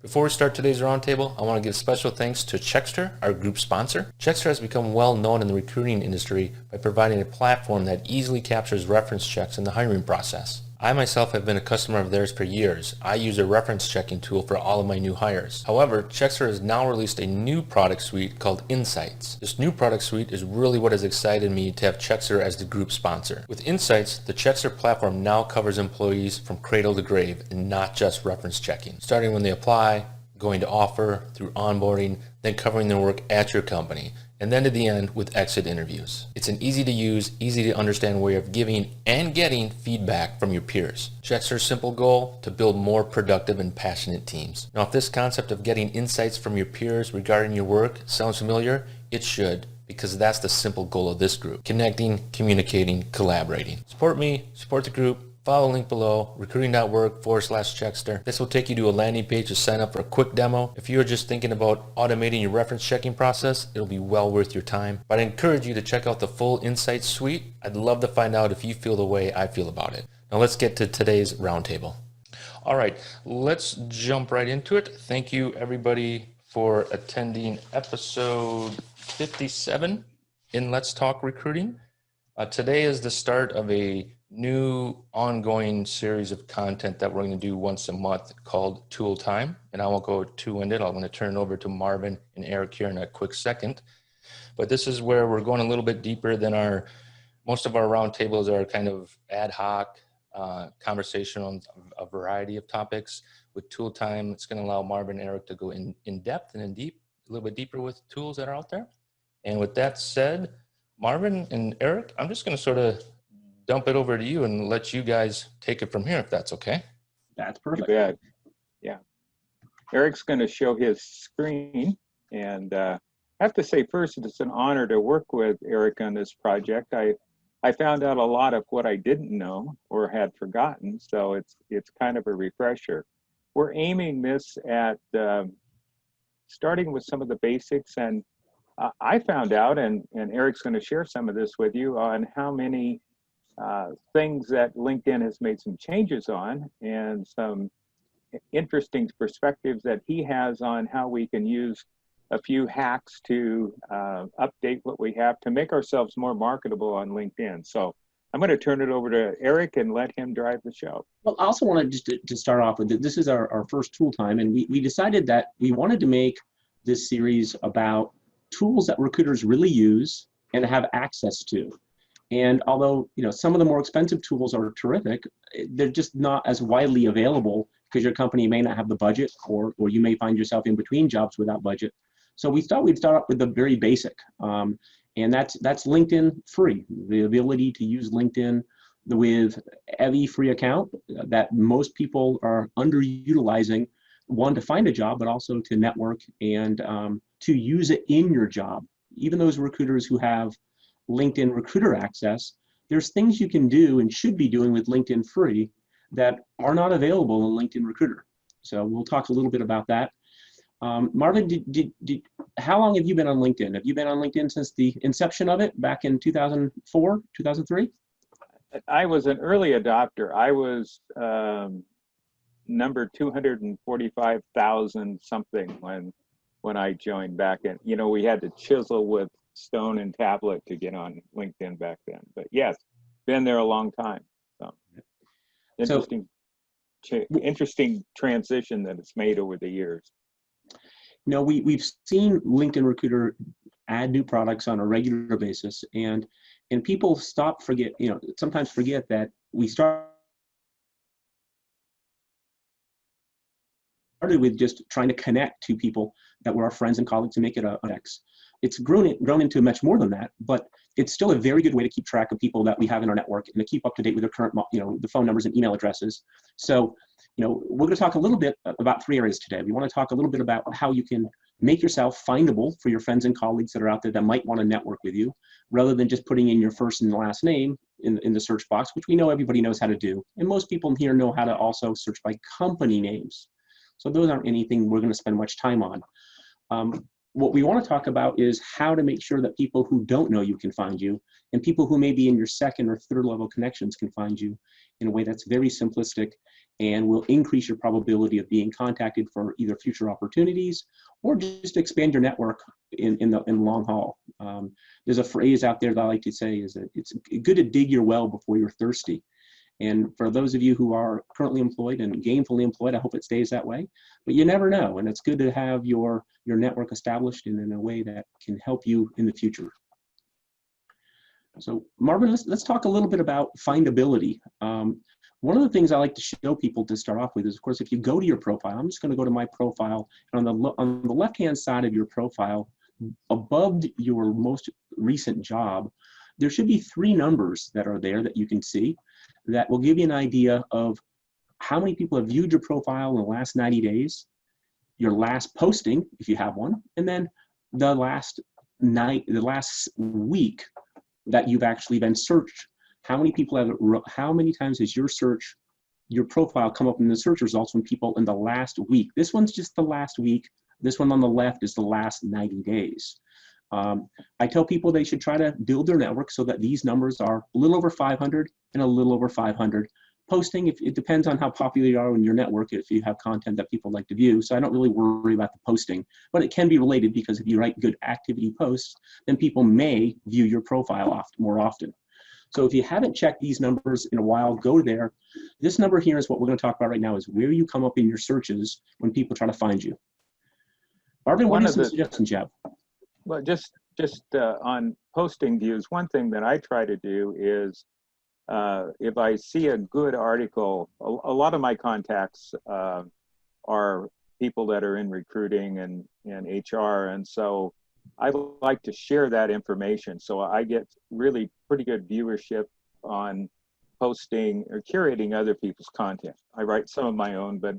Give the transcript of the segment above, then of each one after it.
Before we start today's roundtable, I want to give special thanks to Checkster, our group sponsor. Checkster has become well known in the recruiting industry by providing a platform that easily captures reference checks in the hiring process. I myself have been a customer of theirs for years. I use a reference checking tool for all of my new hires. However, Checkster has now released a new product suite called Insights. This new product suite is really what has excited me to have Checkster as the group sponsor. With Insights, the Checkster platform now covers employees from cradle to grave and not just reference checking, starting when they apply, going to offer, through onboarding, then covering their work at your company, and then to the end with exit interviews. It's an easy to use, easy to understand way of giving and getting feedback from your peers. Checkster's simple goal, to build more productive and passionate teams. Now, if this concept of getting insights from your peers regarding your work sounds familiar, it should, because that's the simple goal of this group. Connecting, communicating, collaborating. Support me, support the group. Follow the link below, recruiting.org/Checkster. This will take you to a landing page to sign up for a quick demo. If you are just thinking about automating your reference checking process, it'll be well worth your time. But I encourage you to check out the full Insights suite. I'd love to find out if you feel the way I feel about it. Now let's get to today's roundtable. All right, let's jump right into it. Thank you everybody for attending episode 57 in Let's Talk Recruiting. Today is the start of a new ongoing series of content that we're going to do once a month called Tool Time. And I won't go too winded. I'm going to turn it over to Marvin and Eric here in a quick second. But this is where we're going a little bit deeper than most of our roundtables are kind of ad hoc conversation on a variety of topics. With Tool Time, it's going to allow Marvin and Eric to go in depth and a little bit deeper with tools that are out there. And with that said, Marvin and Eric, I'm just going to sort of dump it over to you and let you guys take it from here, if that's okay. That's perfect. You bet. Yeah. Eric's going to show his screen. And I have to say first, it's an honor to work with Eric on this project. I found out a lot of what I didn't know or had forgotten, so it's kind of a refresher. We're aiming this at starting with some of the basics, and I found out, and Eric's going to share some of this with you, on how many things that LinkedIn has made some changes on, and some interesting perspectives that he has on how we can use a few hacks to update what we have to make ourselves more marketable on LinkedIn. So I'm going to turn it over to Eric and let him drive the show. Well, I also wanted just to start off with, this is our first Tool Time, and we decided that we wanted to make this series about tools that recruiters really use and have access to. And although, some of the more expensive tools are terrific, they're just not as widely available because your company may not have the budget, or you may find yourself in between jobs without budget. So we thought we'd start off with the very basic, and that's LinkedIn free, the ability to use LinkedIn with every free account that most people are underutilizing, one, to find a job, but also to network and to use it in your job. Even those recruiters who have LinkedIn Recruiter access, there's things you can do and should be doing with LinkedIn free that are not available in LinkedIn Recruiter. So we'll talk a little bit about that. Marvin, how long have you been on LinkedIn? Have you been on LinkedIn since the inception of it back in 2004, 2003? I was an early adopter. I was number 245,000 something when I joined back in. We had to chisel with stone and tablet to get on LinkedIn back then. But yes, been there a long time. So interesting transition that it's made over the years. We've seen LinkedIn Recruiter add new products on a regular basis, and people sometimes forget that we started with just trying to connect to people that were our friends and colleagues and make it an X. It's grown into much more than that, but it's still a very good way to keep track of people that we have in our network and to keep up to date with their current, the phone numbers and email addresses. So, we're going to talk a little bit about three areas today. We want to talk a little bit about how you can make yourself findable for your friends and colleagues that are out there that might want to network with you, rather than just putting in your first and last name in the search box, which we know everybody knows how to do. And most people here know how to also search by company names. So those aren't anything we're going to spend much time on. What we want to talk about is how to make sure that people who don't know you can find you, and people who may be in your second or third level connections can find you. in a way that's very simplistic and will increase your probability of being contacted for either future opportunities or just expand your network in the long haul. There's a phrase out there that I like to say is that it's good to dig your well before you're thirsty. And for those of you who are currently employed and gainfully employed, I hope it stays that way. But you never know, and it's good to have your network established in a way that can help you in the future. So Marvin, let's talk a little bit about findability. One of the things I like to show people to start off with is, of course, if you go to your profile, I'm just going to go to my profile, and on the left-hand side of your profile, above your most recent job, there should be 3 numbers that are there that you can see that will give you an idea of how many people have viewed your profile in the last 90 days, your last posting, if you have one, and then the last week that you've actually been searched. How many times has your profile come up in the search results from people in the last week? This one's just the last week. This one on the left is the last 90 days. I tell people they should try to build their network so that these numbers are a little over 500 and a little over 500. Posting, it depends on how popular you are in your network, if you have content that people like to view. So I don't really worry about the posting, but it can be related because if you write good activity posts, then people may view your profile more often. So if you haven't checked these numbers in a while, go there. This number here is what we're going to talk about right now, is where you come up in your searches when people try to find you. Marvin, what are some suggestions you have? Well, just on posting views, one thing that I try to do is if I see a good article, a lot of my contacts are people that are in recruiting and HR, and so I like to share that information. So I get really pretty good viewership on posting or curating other people's content. I write some of my own, but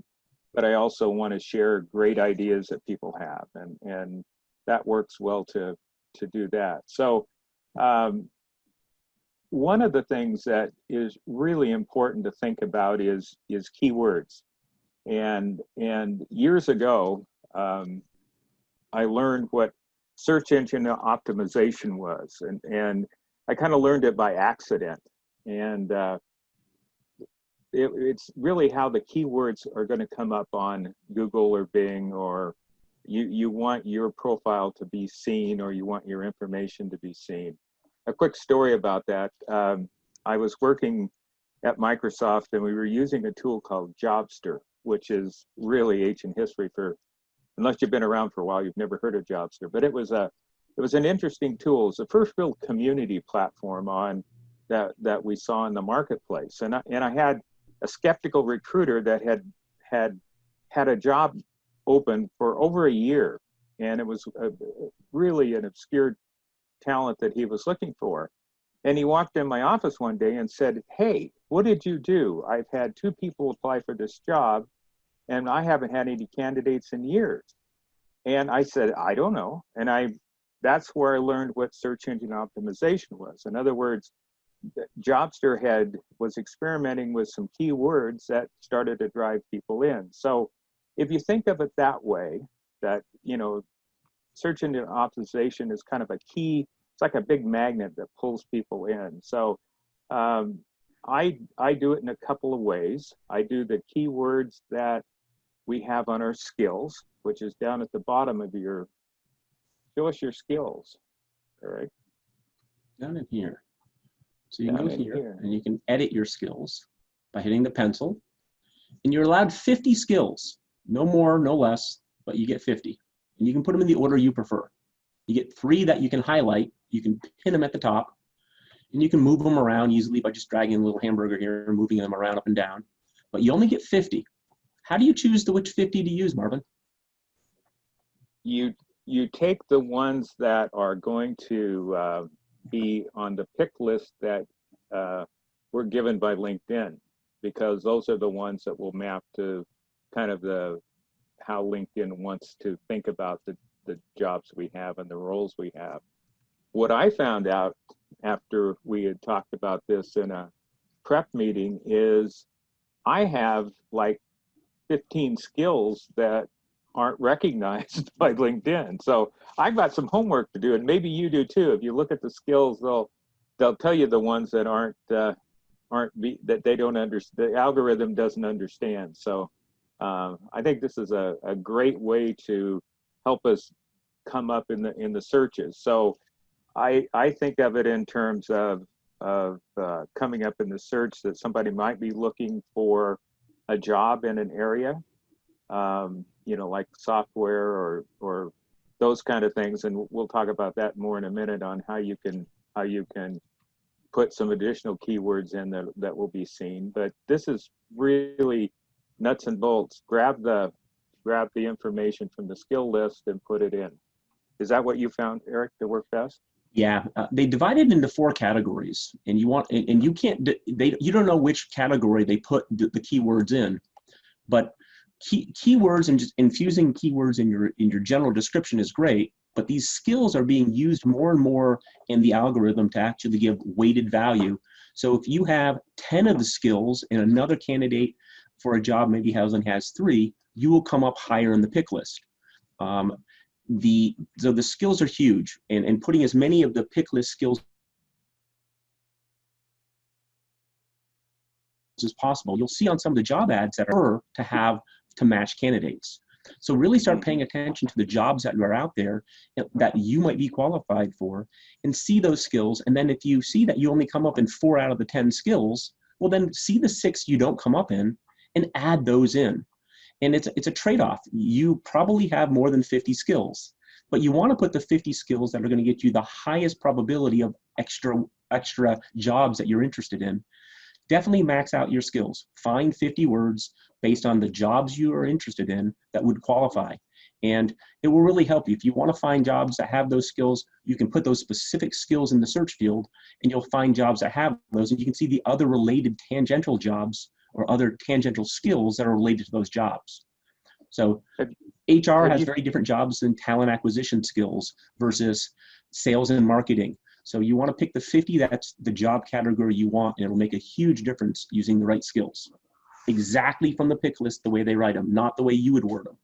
I also want to share great ideas that people have, and that works well to do that. So one of the things that is really important to think about is keywords. And years ago, I learned what search engine optimization was, and I kind of learned it by accident. And it's really how the keywords are going to come up on Google or Bing, or you want your profile to be seen, or you want your information to be seen. A quick story about that. I was working at Microsoft, and we were using a tool called Jobster, which is really ancient history for, unless you've been around for a while, you've never heard of Jobster. But it was an interesting tool. It's the first real community platform on that we saw in the marketplace. And I had a skeptical recruiter that had a job open for over a year, and it was really an obscure talent that he was looking for. And he walked in my office one day and said, "Hey, what did you do? I've had 2 people apply for this job, and I haven't had any candidates in years." And I said, "I don't know." And that's where I learned what search engine optimization was. In other words, Jobster was experimenting with some keywords that started to drive people in. So if you think of it that way, that, search engine optimization is kind of a key, it's like a big magnet that pulls people in. So I do it in a couple of ways. I do the keywords that we have on our skills, which is down at the bottom of show us your skills, all right? Down in here. So you go here and you can edit your skills by hitting the pencil, and you're allowed 50 skills, no more, no less, but you get 50. And you can put them in the order you prefer. You get 3 that you can highlight, you can pin them at the top, and you can move them around easily by just dragging a little hamburger here and moving them around up and down. But you only get 50. How do you choose which 50 to use, Marvin? You take the ones that are going to be on the pick list that were given by LinkedIn, because those are the ones that will map to kind of how LinkedIn wants to think about the jobs we have and the roles we have. What I found out after we had talked about this in a prep meeting is I have like 15 skills that aren't recognized by LinkedIn. So I've got some homework to do, and maybe you do too. If you look at the skills, they'll tell you the ones that aren't that they don't understand, the algorithm doesn't understand. So I think this is a great way to help us come up in the searches. So I think of it in terms of coming up in the search, that somebody might be looking for a job in an area, like software or those kind of things. And we'll talk about that more in a minute on how you can put some additional keywords in that will be seen. But this is really nuts and bolts. Grab the information from the skill list and put it in. Is that what you found, Eric, to work best? Yeah, they divide it into 4 categories, and you can't, you don't know which category they put the keywords in, but keywords and just infusing keywords in your general description is great, but these skills are being used more and more in the algorithm to actually give weighted value. So if you have 10 of the skills and another candidate for a job maybe has 3, you will come up higher in the pick list. So the skills are huge, and putting as many of the pick list skills as possible. You'll see on some of the job ads that are to match candidates. So really start paying attention to the jobs that are out there that you might be qualified for, and see those skills. And then if you see that you only come up in 4 out of the 10 skills, well then see the 6 you don't come up in and add those in. And it's a trade-off. You probably have more than 50 skills, but you want to put the 50 skills that are going to get you the highest probability of extra jobs that you're interested in. Definitely max out your skills. Find 50 words based on the jobs you are interested in that would qualify. And it will really help you. If you want to find jobs that have those skills, you can put those specific skills in the search field, and you'll find jobs that have those, and you can see the other related tangential jobs or other tangential skills that are related to those jobs. So HR has very different jobs than talent acquisition skills versus sales and marketing. So you want to pick the 50 that's the job category you want, and it'll make a huge difference using the right skills. Exactly from the pick list, the way they write them, not the way you would word them.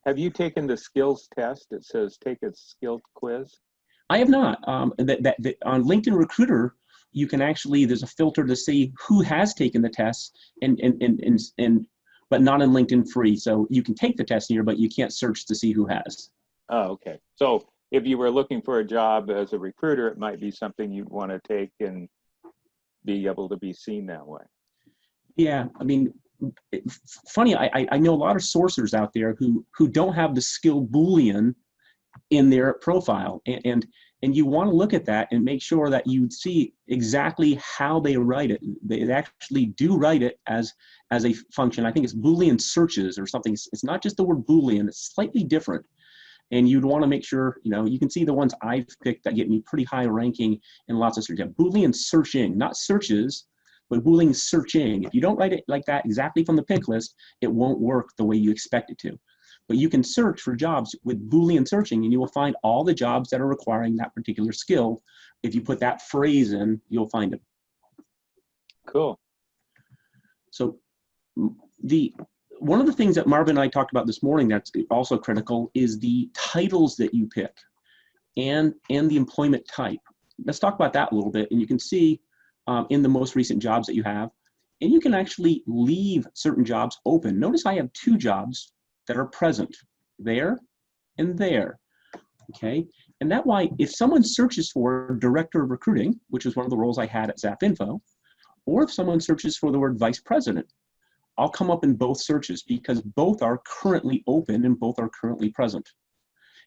Have you taken the skills test? It says take a skill quiz. I have not. On LinkedIn Recruiter, you can actually, there's a filter to see who has taken the test, but not in LinkedIn Free. So you can take the test here, but you can't search to see who has. Oh, okay. So if you were looking for a job as a recruiter, it might be something you'd want to take and be able to be seen that way. Yeah, I mean, funny, I know a lot of sourcers out there who don't have the skill Boolean in their profile, and you want to look at that and make sure that you see exactly how they write it. They actually do write it as a function. I think it's Boolean searches or something. It's not just the word Boolean, it's slightly different. And you'd want to make sure, you can see the ones I've picked that get me pretty high ranking in lots of search. Yeah, Boolean searching, not searches, but Boolean searching. If you don't write it like that exactly from the pick list, it won't work the way you expect it to. But you can search for jobs with Boolean searching, and you will find all the jobs that are requiring that particular skill. If you put that phrase in, you'll find it. Cool. So one of the things that Marvin and I talked about this morning that's also critical is the titles that you pick and the employment type. Let's talk about that a little bit, and you can see in the most recent jobs that you have, and you can actually leave certain jobs open. Notice I have 2 jobs that are present, there and there, okay? And that why, if someone searches for Director of Recruiting, which is one of the roles I had at ZapInfo, or if someone searches for the word Vice President, I'll come up in both searches because both are currently open and both are currently present.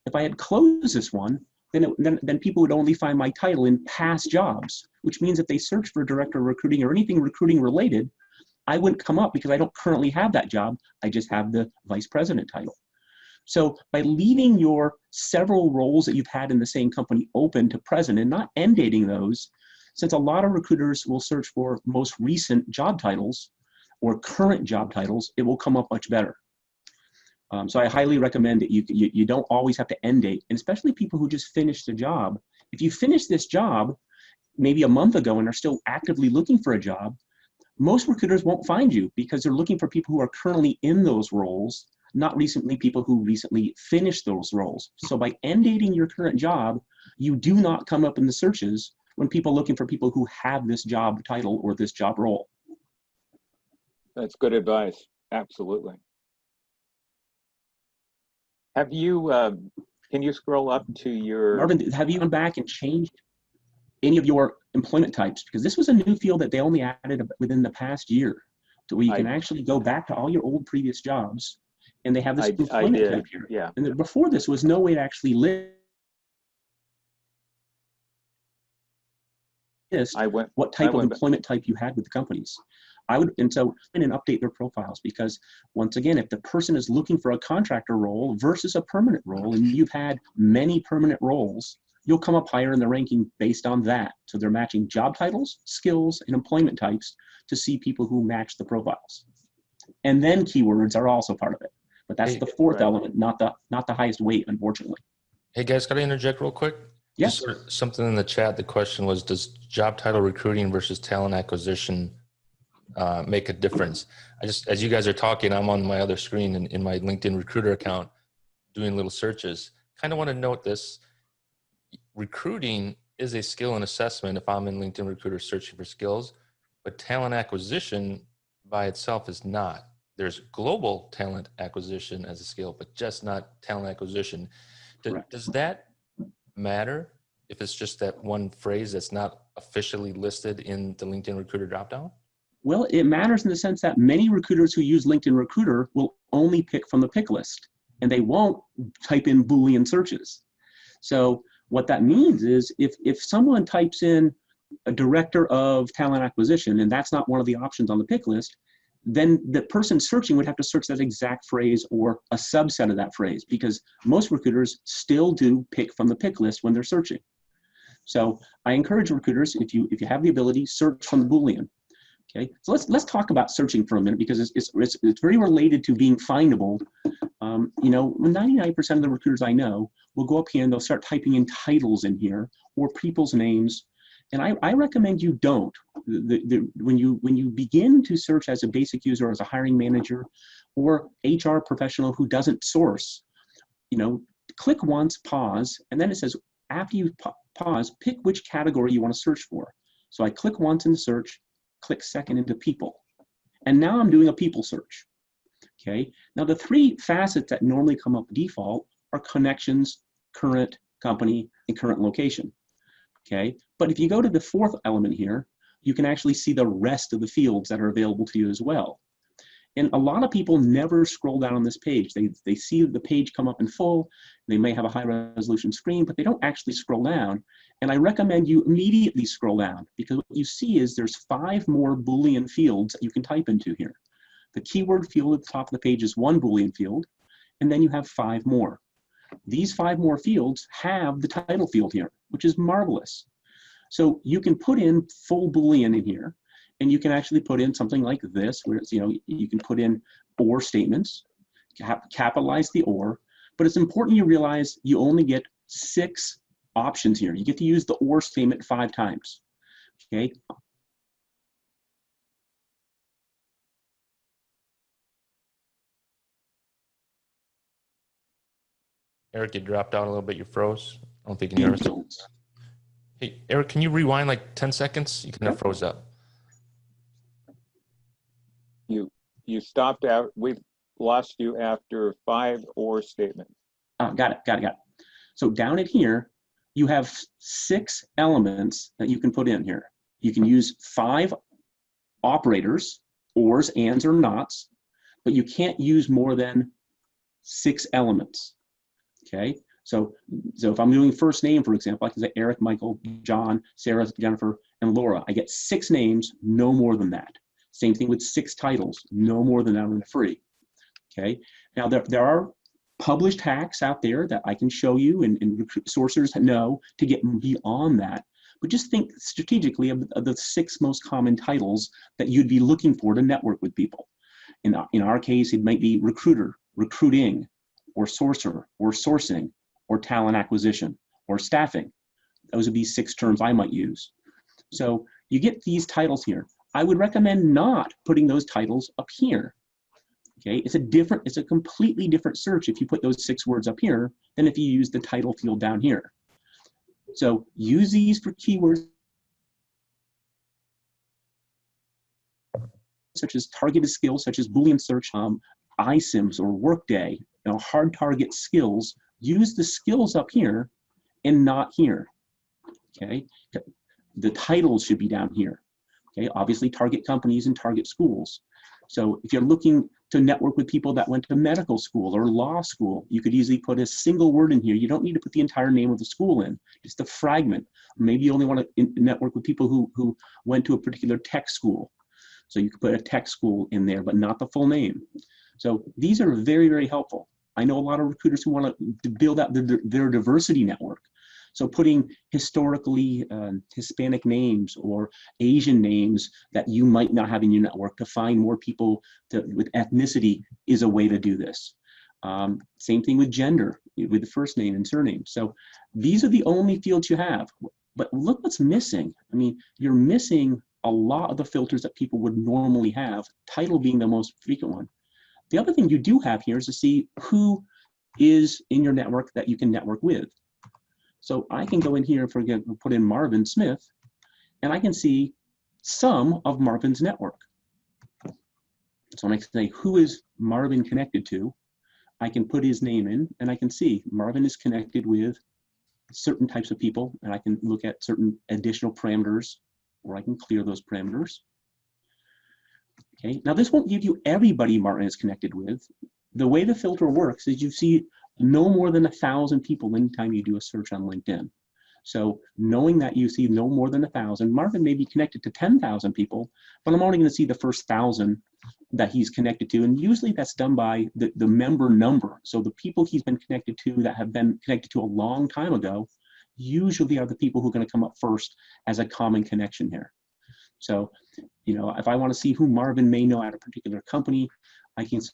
If I had closed this one, then people would only find my title in past jobs, which means if they search for Director of Recruiting or anything recruiting related, I wouldn't come up because I don't currently have that job. I just have the Vice President title. So by leaving your several roles that you've had in the same company open to present and not end dating those, since a lot of recruiters will search for most recent job titles or current job titles, it will come up much better. So I highly recommend that you don't always have to end date, and especially people who just finished a job. If you finish this job maybe a month ago and are still actively looking for a job, most recruiters won't find you because they're looking for people who are currently in those roles, not people who recently finished those roles. So by end dating your current job, you do not come up in the searches when people are looking for people who have this job title or this job role. That's good advice. Absolutely. Have you, can you scroll up to your... Marvin, have you gone back and changed any of your employment types? Because this was a new field that they only added within the past year, to where you can actually go back to all your old previous jobs, and they have this employment type here. Yeah. And before this was no way to actually list what type of employment type you had with the companies. And update their profiles, because once again, if the person is looking for a contractor role versus a permanent role, and you've had many permanent roles, you'll come up higher in the ranking based on that. So they're matching job titles, skills, and employment types to see people who match the profiles. And then keywords are also part of it. But that's the fourth element, not the highest weight, unfortunately. Hey guys, got to interject real quick? Yes. Just sort of something in the chat. The question was, does job title recruiting versus talent acquisition make a difference? As you guys are talking, I'm on my other screen in my LinkedIn Recruiter account doing little searches. Kind of want to note this. Recruiting is a skill and assessment if I'm in LinkedIn Recruiter searching for skills, but talent acquisition by itself is not. There's global talent acquisition as a skill, but just not talent acquisition. Does that matter if it's just that one phrase that's not officially listed in the LinkedIn Recruiter dropdown? Well, it matters in the sense that many recruiters who use LinkedIn Recruiter will only pick from the pick list, and they won't type in Boolean searches. So what that means is if someone types in a director of talent acquisition, and that's not one of the options on the pick list, then the person searching would have to search that exact phrase or a subset of that phrase, because most recruiters still do pick from the pick list when they're searching. So I encourage recruiters, if you have the ability, search from the Boolean. Okay, so let's talk about searching for a minute, because it's very related to being findable. 99% of the recruiters I know will go up here and they'll start typing in titles in here or people's names. And I recommend you don't. When you begin to search as a basic user, as a hiring manager, or HR professional who doesn't source, click once, pause, and then it says after you pause, pick which category you want to search for. So I click once in the search, click second into people, and now I'm doing a people search. Okay. Now the three facets that normally come up default are connections, current company, and current location. Okay, but if you go to the fourth element here, you can actually see the rest of the fields that are available to you as well. And a lot of people never scroll down on this page. They see the page come up in full, they may have a high resolution screen, but they don't actually scroll down. And I recommend you immediately scroll down, because what you see is there's 5 more Boolean fields that you can type into here. The keyword field at the top of the page is 1 Boolean field, and then you have 5 more. These 5 more fields have the title field here, which is marvelous. So you can put in full Boolean in here, and you can actually put in something like this, where it's, you can put in or statements, capitalize the or, but it's important you realize you only get 6 options here. You get to use the or statement 5 times, okay? Eric, you dropped out a little bit. You froze. I don't think you can hear us. Hey, Eric, can you rewind like 10 seconds? You kind of froze up. You stopped out. We've lost you after 5 or statements. Got it. So down at here, you have 6 elements that you can put in here. You can use 5 operators, ors, ands, or nots, but you can't use more than 6 elements. Okay, so if I'm doing first name, for example, I can say Eric, Michael, John, Sarah, Jennifer, and Laura. I get 6 names, no more than that. Same thing with 6 titles, no more than that on the free. Okay, now there are published hacks out there that I can show you, and sourcers know to get beyond that. But just think strategically of the 6 most common titles that you'd be looking for to network with people. In our case, it might be recruiter, recruiting, or sourcer, or sourcing, or talent acquisition, or staffing. Those would be 6 terms I might use. So you get these titles here. I would recommend not putting those titles up here. Okay, it's a completely different search if you put those 6 words up here than if you use the title field down here. So use these for keywords such as targeted skills, such as Boolean search, iSIMS or Workday, hard target skills, use the skills up here and not here, okay? The titles should be down here, okay? Obviously target companies and target schools. So if you're looking to network with people that went to medical school or law school, you could easily put a single word in here. You don't need to put the entire name of the school in, just a fragment. Maybe you only want to network with people who went to a particular tech school. So you could put a tech school in there, but not the full name. So these are very, very helpful. I know a lot of recruiters who want to build out their diversity network. So putting historically Hispanic names or Asian names that you might not have in your network to find more people with ethnicity is a way to do this. Same thing with gender, with the first name and surname. So these are the only fields you have. But look what's missing. I mean, you're missing a lot of the filters that people would normally have, title being the most frequent one. The other thing you do have here is to see who is in your network that you can network with. So I can go in here and put in Marvin Smith, and I can see some of Marvin's network. So when I say, who is Marvin connected to, I can put his name in, and I can see Marvin is connected with certain types of people, and I can look at certain additional parameters, or I can clear those parameters. Okay, now this won't give you everybody Marvin is connected with. The way the filter works is you see no more than 1,000 people anytime you do a search on LinkedIn. So knowing that you see no more than 1,000, Marvin may be connected to 10,000 people, but I'm only going to see the first 1,000 that he's connected to. And usually that's done by the member number. So the people he's been connected to that have been connected to a long time ago, usually are the people who are going to come up first as a common connection here. So, if I want to see who Marvin may know at a particular company, I can say,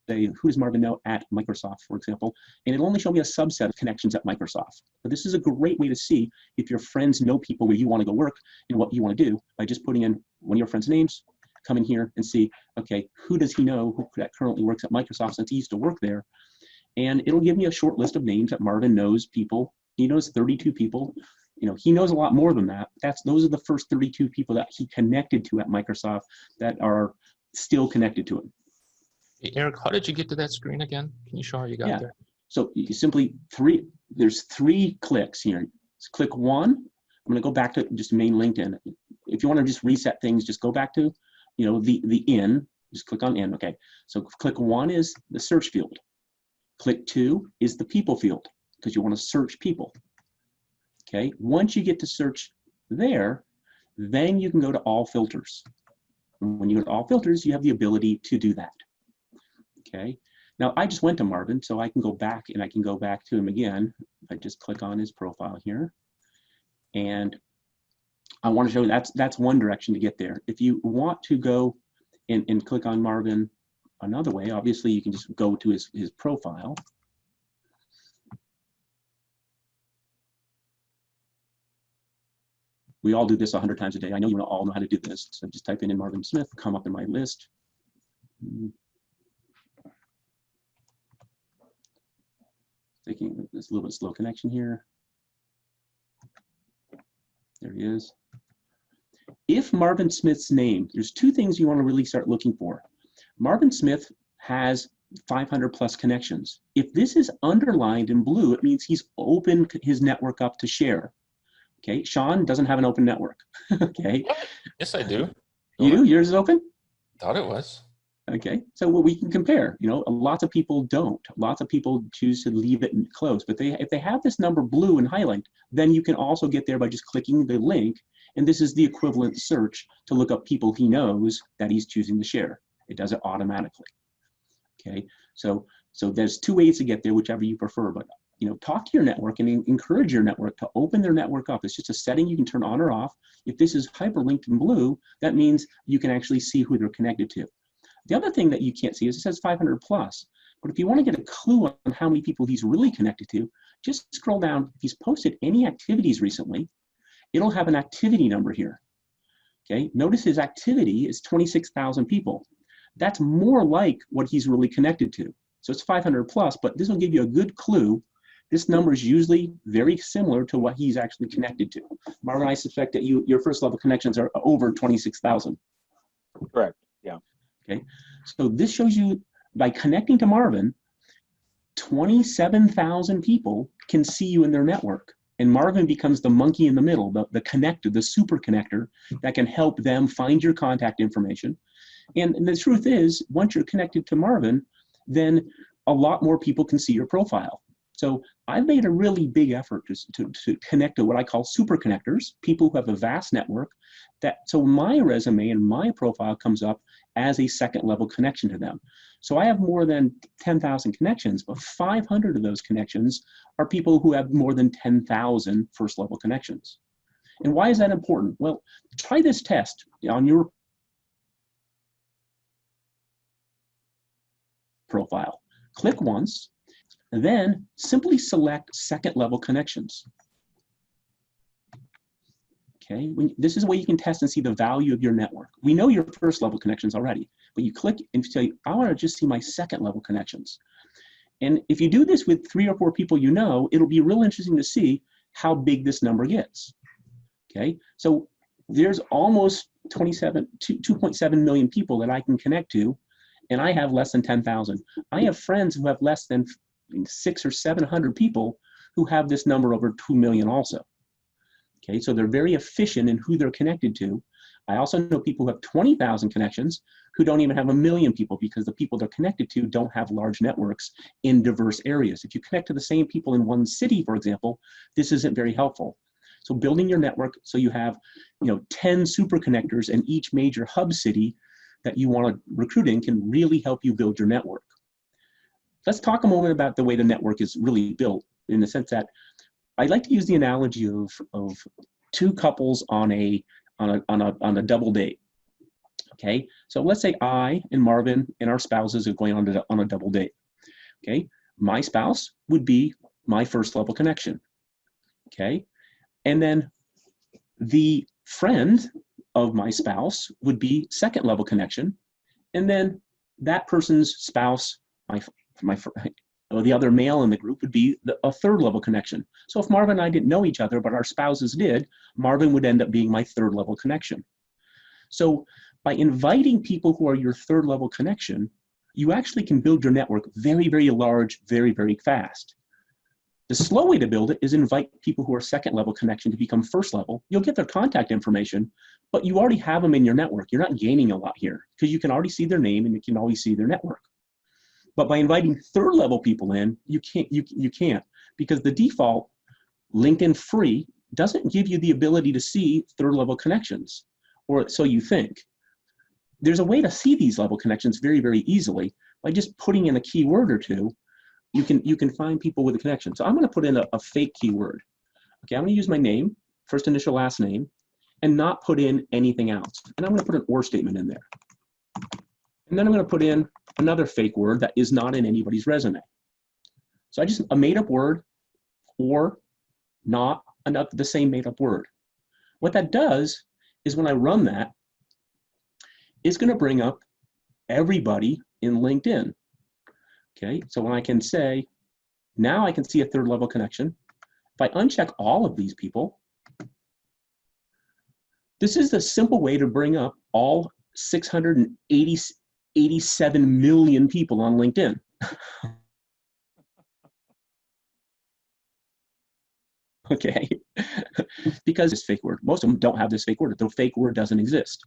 who does Marvin know at Microsoft, for example, and it'll only show me a subset of connections at Microsoft. But this is a great way to see if your friends know people where you want to go work and what you want to do by just putting in one of your friends' names, come in here and see, okay, who does he know who that currently works at Microsoft since he used to work there? And it'll give me a short list of names that Marvin knows people. He knows 32 people. He knows a lot more than that. Those are the first 32 people that he connected to at Microsoft that are still connected to him. Hey, Eric, how did you get to that screen again? Can you show how you got there? So you simply there's 3 clicks here. So click 1. I'm going to go back to just main LinkedIn. If you want to just reset things, just go back to, the in. Just click on in. Okay. So click 1 is the search field. Click 2 is the people field because you want to search people. Okay. Once you get to search there, then you can go to all filters. And when you go to all filters, you have the ability to do that. Okay. Now I just went to Marvin, so I can go back and I can go back to him again. I just click on his profile here, and I want to show you that's one direction to get there. If you want to go and click on Marvin another way, obviously you can just go to his profile. We all do this 100 times a day. I know you all know how to do this. So just type in Marvin Smith, come up in my list. Taking this little bit slow connection here. There he is. If Marvin Smith's name, there's 2 things you want to really start looking for. Marvin Smith has 500 plus connections. If this is underlined in blue, it means he's opened his network up to share. Okay, Sean doesn't have an open network. Okay. Yes, I do. You do? Yours is open? Thought it was. Okay, so we can compare. Lots of people don't. Lots of people choose to leave it closed. But if they have this number blue and highlighted, then you can also get there by just clicking the link. And this is the equivalent search to look up people he knows that he's choosing to share. It does it automatically. Okay, so there's 2 ways to get there, whichever you prefer. But talk to your network and encourage your network to open their network up. It's just a setting you can turn on or off. If this is hyperlinked in blue, that means you can actually see who they're connected to. The other thing that you can't see is it says 500 plus. But if you want to get a clue on how many people he's really connected to, just scroll down. If he's posted any activities recently, it'll have an activity number here. Okay, notice his activity is 26,000 people. That's more like what he's really connected to. So it's 500 plus, but this will give you a good clue this number is usually very similar to what he's actually connected to. Marvin, I suspect that your first level connections are over 26,000. Correct. Yeah. Okay. So this shows you by connecting to Marvin, 27,000 people can see you in their network. And Marvin becomes the monkey in the middle, the connector, the super connector that can help them find your contact information. And the truth is, once you're connected to Marvin, then a lot more people can see your profile. So I've made a really big effort to connect to what I call super connectors, people who have a vast network. So my resume and my profile comes up as a second level connection to them. So I have more than 10,000 connections, but 500 of those connections are people who have more than 10,000 first level connections. And why is that important? Well, try this test on your profile. Click once, and then simply select second level connections. Okay, this is a way you can test and see the value of your network. We know your first level connections already, but you click and say, I want to just see my second level connections. And if you do this with 3 or 4 people you know, it'll be real interesting to see how big this number gets. Okay, so there's almost 2.7 million people that I can connect to, and I have less than 10,000. I have friends who have less than 600 or 700 people who have this number over 2 million also. Okay, so they're very efficient in who they're connected to. I also know people who have 20,000 connections who don't even have 1 million people because the people they're connected to don't have large networks in diverse areas. If you connect to the same people in one city, for example, this isn't very helpful. So building your network so you have 10 super connectors in each major hub city that you want to recruit in can really help you build your network. Let's talk a moment about the way the network is really built, in the sense that I like to use the analogy of 2 couples on a double date. Okay, so let's say I and Marvin and our spouses are going on a double date. Okay, my spouse would be my first level connection. Okay, and then the friend of my spouse would be second level connection, and then that person's spouse, the other male in the group, would be a third level connection. So if Marvin and I didn't know each other, but our spouses did, Marvin would end up being my third level connection. So by inviting people who are your third level connection, you actually can build your network very, very large, very, very fast. The slow way to build it is invite people who are second level connection to become first level. You'll get their contact information, but you already have them in your network. You're not gaining a lot here because you can already see their name and you can always see their network. But by inviting third level people in, you can't because the default LinkedIn free doesn't give you the ability to see third level connections, or so you think. There's a way to see these level connections very, very easily by just putting in a keyword or two. You can find people with a connection. So I'm going to put in a fake keyword. Okay, I'm going to use my name, first initial, last name, and not put in anything else. And I'm going to put an or statement in there. And then I'm going to put in another fake word that is not in anybody's resume. So I just a made up word or not the same made up word. What that does is when I run that, it's going to bring up everybody in LinkedIn. Okay, so when I can say, now I can see a third level connection. If I uncheck all of these people, this is the simple way to bring up all 687 million people on LinkedIn. Okay, because this fake word, most of them don't have this fake word. The fake word doesn't exist.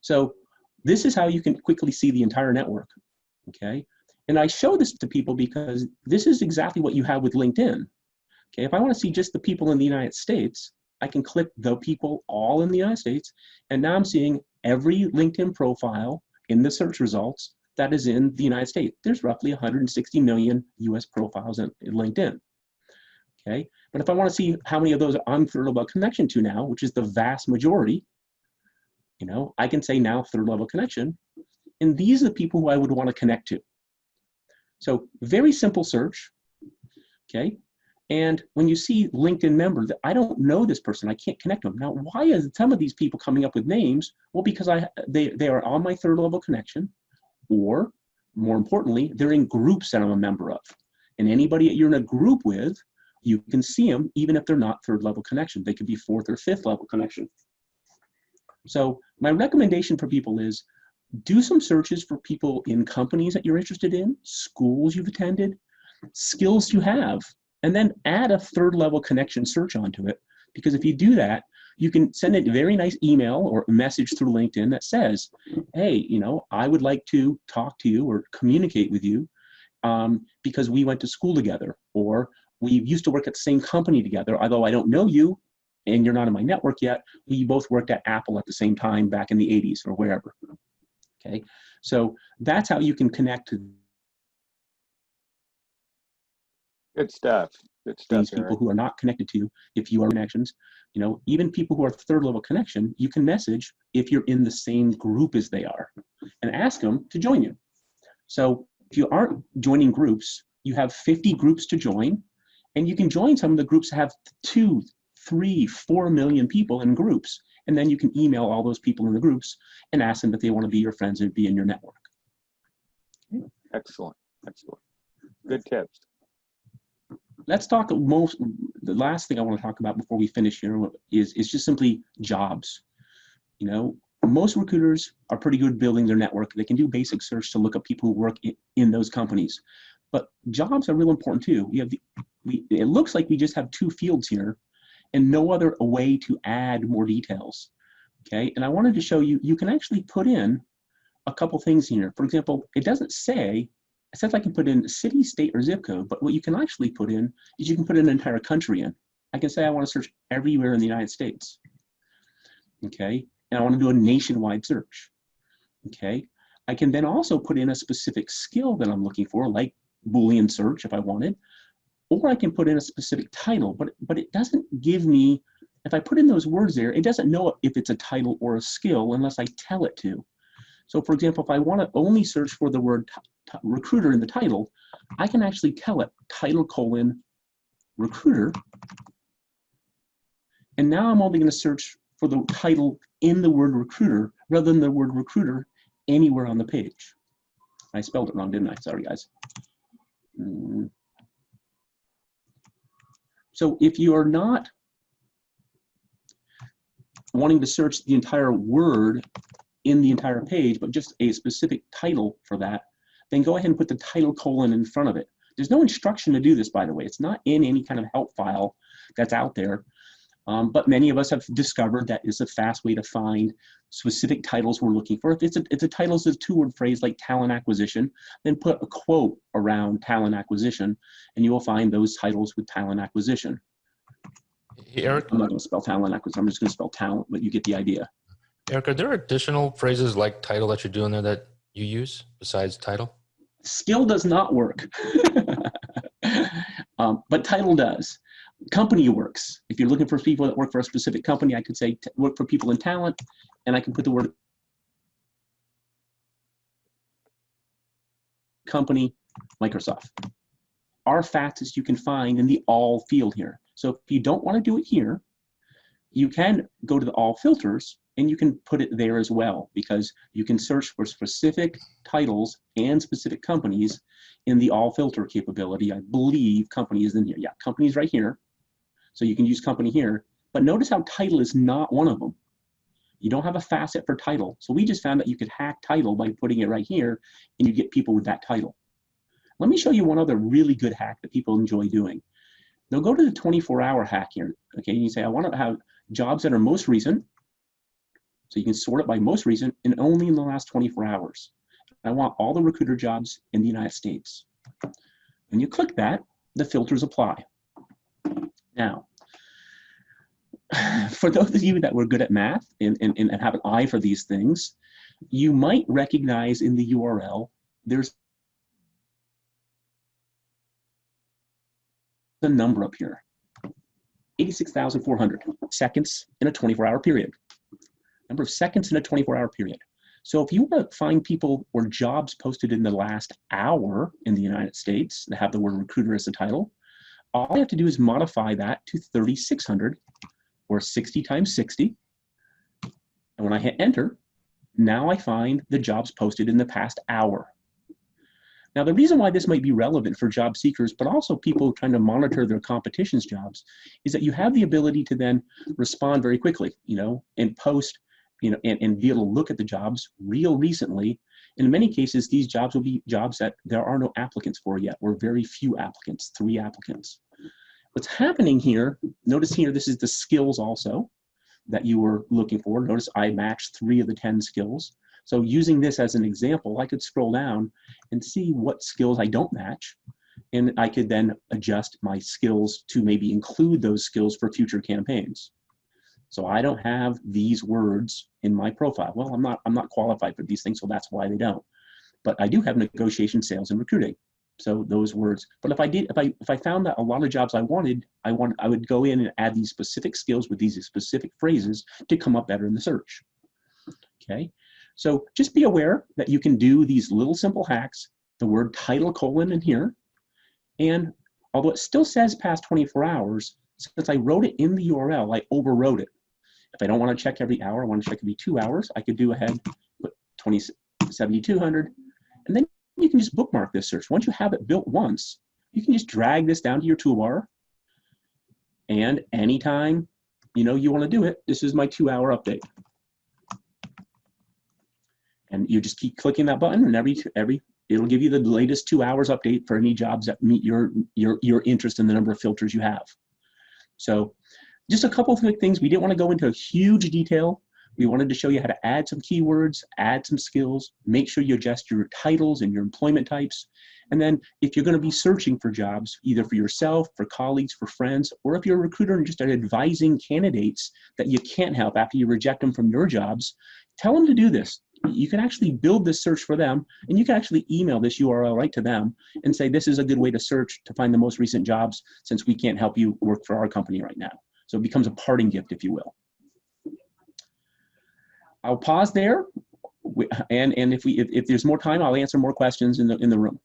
So this is how you can quickly see the entire network. Okay, and I show this to people because this is exactly what you have with LinkedIn. Okay, if I want to see just the people in the United States, I can click the people all in the United States, and now I'm seeing every LinkedIn profile in the search results that is in the United States. There's roughly 160 million US profiles in LinkedIn. Okay, but if I want to see how many of those I'm third level connection to now, which is the vast majority, I can say now third level connection, and these are the people who I would want to connect to. So very simple search, okay? And when you see LinkedIn member, I don't know this person, I can't connect to them. Now, why is some of these people coming up with names? Well, because they are on my third level connection, or more importantly, they're in groups that I'm a member of. And anybody that you're in a group with, you can see them even if they're not third level connection. They could be fourth or fifth level connection. So my recommendation for people is do some searches for people in companies that you're interested in, schools you've attended, skills you have, and then add a third level connection search onto it. Because if you do that, you can send a very nice email or a message through LinkedIn that says, hey, I would like to talk to you or communicate with you because we went to school together, or we used to work at the same company together, although I don't know you and you're not in my network yet. We both worked at Apple at the same time back in the 80s or wherever. Okay, so that's how you can connect to Good stuff. Good stuff, these people Eric. who are not connected to you. If you are connections, even people who are third level connection, you can message if you're in the same group as they are and ask them to join you. So if you aren't joining groups, you have 50 groups to join, and you can join some of the groups that have 2, 3, 4 million people in groups. And then you can email all those people in the groups and ask them if they want to be your friends and be in your network. Excellent. Excellent. Good tips. Let's talk the last thing I want to talk about before we finish here is just simply jobs. Most recruiters are pretty good building their network. They can do basic search to look up people who work in those companies. But jobs are real important too. It looks like we just have 2 fields here and no other way to add more details. Okay, and I wanted to show you, you can actually put in a couple things here. For example, it says I can put in city, state, or zip code, but what you can actually put in is you can put an entire country in. I can say I want to search everywhere in the United States. Okay, and I want to do a nationwide search. Okay, I can then also put in a specific skill that I'm looking for, like Boolean search if I wanted, or I can put in a specific title, but it doesn't give me, if I put in those words there, it doesn't know if it's a title or a skill unless I tell it to. So for example, if I want to only search for the word recruiter in the title, I can actually tell it title : recruiter. And now I'm only going to search for the title in the word recruiter rather than the word recruiter anywhere on the page. I spelled it wrong, didn't I? Sorry, guys. So if you are not wanting to search the entire word in the entire page, but just a specific title for that, then go ahead and put the title : in front of it. There's no instruction to do this, by the way. It's not in any kind of help file that's out there. But many of us have discovered that is a fast way to find specific titles we're looking for. If it's a title is a 2-word phrase like talent acquisition, then put a quote around talent acquisition, and you will find those titles with talent acquisition. Hey, Eric, I'm not going to spell talent acquisition. I'm just going to spell talent, but you get the idea. Eric, are there additional phrases like title that you're doing there that you use besides title? Skill does not work, but title does. Company works. If you're looking for people that work for a specific company, I could say work for people in talent, and I can put the word company, Microsoft. Are fastest you can find in the all field here. So if you don't want to do it here, you can go to the all filters and you can put it there as well, because you can search for specific titles and specific companies in the all filter capability. I believe company is in here. Yeah, company is right here. So you can use company here, but notice how title is not one of them. You don't have a facet for title. So we just found that you could hack title by putting it right here, and you get people with that title. Let me show you one other really good hack that people enjoy doing. They'll go to the 24-hour hack here. Okay, and you say, I want to have jobs that are most recent. So you can sort it by most recent and only in the last 24 hours. I want all the recruiter jobs in the United States. When you click that, the filters apply. Now, for those of you that were good at math and have an eye for these things, you might recognize in the URL, there's the number up here, 86,400 seconds in a 24-hour period. Number of seconds in a 24-hour period. So if you want to find people or jobs posted in the last hour in the United States that have the word recruiter as the title, all I have to do is modify that to 3,600 or 60 times 60. And when I hit enter, now I find the jobs posted in the past hour. Now, the reason why this might be relevant for job seekers, but also people trying to monitor their competition's jobs, is that you have the ability to then respond very quickly, and post, and be able to look at the jobs real recently. In many cases, these jobs will be jobs that there are no applicants for yet, or very few applicants, 3 applicants. What's happening here, notice here, this is the skills also that you were looking for. Notice I matched 3 of the 10 skills. So using this as an example, I could scroll down and see what skills I don't match, and I could then adjust my skills to maybe include those skills for future campaigns. So I don't have these words in my profile. Well, I'm not qualified for these things, so that's why they don't. But I do have negotiation, sales, and recruiting. So those words. But if I found that a lot of jobs I would go in and add these specific skills with these specific phrases to come up better in the search. Okay. So just be aware that you can do these little simple hacks, the word title colon in here. And although it still says past 24 hours, since I wrote it in the URL, I overwrote it. If I don't want to check every hour, I want to check every 2 hours, I could do ahead, put 7,200, and then you can just bookmark this search. Once you have it built once, you can just drag this down to your toolbar, and anytime you want to do it, this is my 2-hour update. And you just keep clicking that button, and it'll give you the latest 2 hours update for any jobs that meet your interest in the number of filters you have. So just a couple of quick things. We didn't want to go into huge detail. We wanted to show you how to add some keywords, add some skills, make sure you adjust your titles and your employment types. And then if you're going to be searching for jobs, either for yourself, for colleagues, for friends, or if you're a recruiter and just are advising candidates that you can't help after you reject them from your jobs, tell them to do this. You can actually build this search for them, and you can actually email this URL right to them and say, this is a good way to search to find the most recent jobs, since we can't help you work for our company right now. So it becomes a parting gift, if you will. I'll pause there, and if there's more time, I'll answer more questions in the room.